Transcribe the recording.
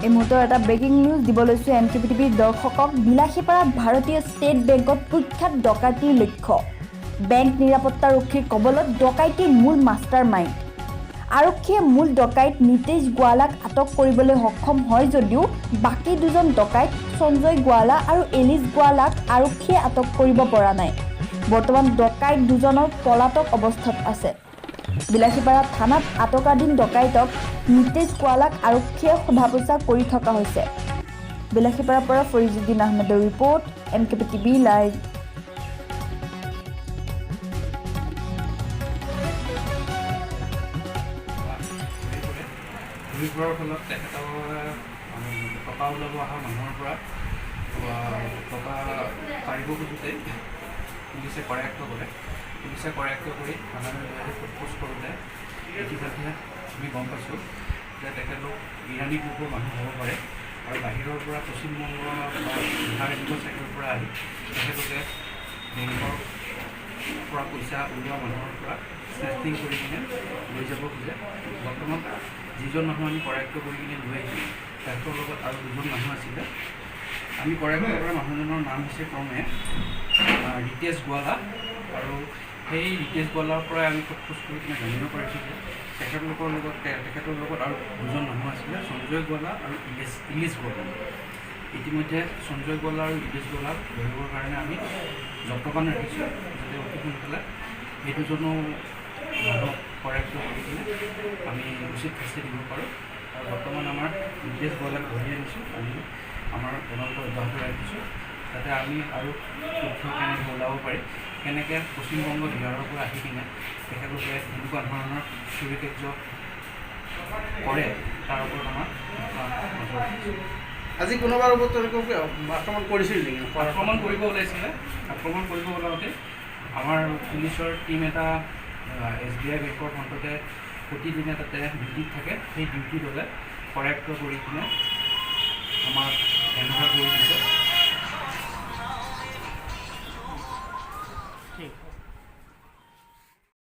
এই মুহূৰ্তৰ এটা ব্ৰেকিং নিউজ দিব লৈছোঁ MKPTVৰ দৰ্শকক। বিলাসীপাৰাত ভাৰতীয় ষ্টেট বেংকত কুখ্যাত ডকাইতিৰ লক্ষ্য। বেংক নিৰাপত্তাৰক্ষীৰ কবলত ডকাইতিৰ মূল মাষ্টাৰ মাইণ্ড। আৰক্ষীয়ে মূল ডকাইত নীতিশ গোৱালাক আটক কৰিবলৈ সক্ষম হয় যদিও বাকী দুজন ডকাইত সঞ্জয় গোৱালা আৰু এলিছ গোৱালাক আৰক্ষীয়ে আটক কৰিব পৰা নাই। বৰ্তমান ডকাইত দুজনৰ পলাতক অৱস্থাত আছে। বিলাসীপাৰা থানাত আটকাধীন ডকাইতক নীতিশ গোৱালাক আৰক্ষীয়ে সোধা-পোছা কৰি থকা হৈছে। বিলাসীপাৰাৰ পৰা ফৰিজুদ্দিন আহমেদৰ ৰিপৰ্ট, MKPTV লাইভ। ঘূৰি ফুৰাৰ ফলত তেখেতৰ টকা ওলাব অহা মানুহৰ পৰা টকা পাৰিব খোজোঁতে পুলিচে কৰায়ত্ব কৰে। পুলিচে কৰায়ত্ব কৰি থানালৈ সোধ-পোছ কৰোঁতে ইতিমধ্যে আমি গম পাইছোঁ যে তেখেতলোক ইৰাণী গ্ৰুপৰ মানুহ হ'ব পাৰে আৰু বাহিৰৰ পৰা পশ্চিমবংগ বা বিহাৰ এনেকুৱা চাইডৰ পৰা আহি তেখেতলোকে বেংকৰ পৰা পইচা ওলোৱা মানুহৰ পৰা স্নেচিং কৰি কিনে লৈ যাব খোজে। বৰ্তমান যিজন মানুহ আমি কৰায়ত্ব কৰি কিনে লৈ আহিছোঁ তেখেতৰ লগত আৰু দুজন মানুহ আছিলে। আমি কৰায়ত্ব কৰা মানুহজনৰ নাম হৈছে ক্ৰমে ৰীতেশ গোৱালা, আৰু সেই ৰীতেশ গোৱালাৰ পৰাই আমি সোধ-পোছ কৰি কিনে জানিব পাৰিছোঁ যে তেখেতৰ লগত আৰু দুজন মানুহ আছিলে, সঞ্জয় গোৱালা আৰু ইলিছ গোৱালা। ইতিমধ্যে সঞ্জয় গোৱালা আৰু ইলিছ গোৱালাক ধৰিবৰ কাৰণে আমি যত্নবান ৰাখিছোঁ, যাতে অতি সোনকালে এই দুজনো মানুহক কৰায়ত্ব কৰি কিনে আমি উচিত শাস্তি দিব পাৰোঁ। আৰু বৰ্তমান আমাৰ নীতিশ গোৱালাক ধৰি আনিছোঁ, আমি আমাৰ তদন্ত অব্যাহত ৰাখিছোঁ, যাতে আমি আৰু তথ্য কেনেকৈ ওলাব পাৰি, কেনেকৈ পশ্চিমবংগ বিহাৰৰ পৰা আহি কিনে তেখেতলোকে এনেকুৱা ধৰণৰ চুৰি কাৰ্য কৰে তাৰ ওপৰত আমাৰ নজৰ ৰাখিছোঁ। আজি কোনোবাৰ ওপৰত তেওঁলোকে আক্ৰমণ কৰিছিল নেকি? আক্ৰমণ কৰিব ওলাইছিলে। আক্ৰমণ কৰিব ওলাওঁতে আমাৰ পুলিচৰ টীম এটা SBI বেংকৰ ফ্ৰণ্টতে প্ৰতিদিনে তাতে ডিউটিত থাকে। সেই ডিউটি দলে কৰায়ত্ব কৰি কিনে আমাক হেণ্ডঅভাৰ কৰি দিছে।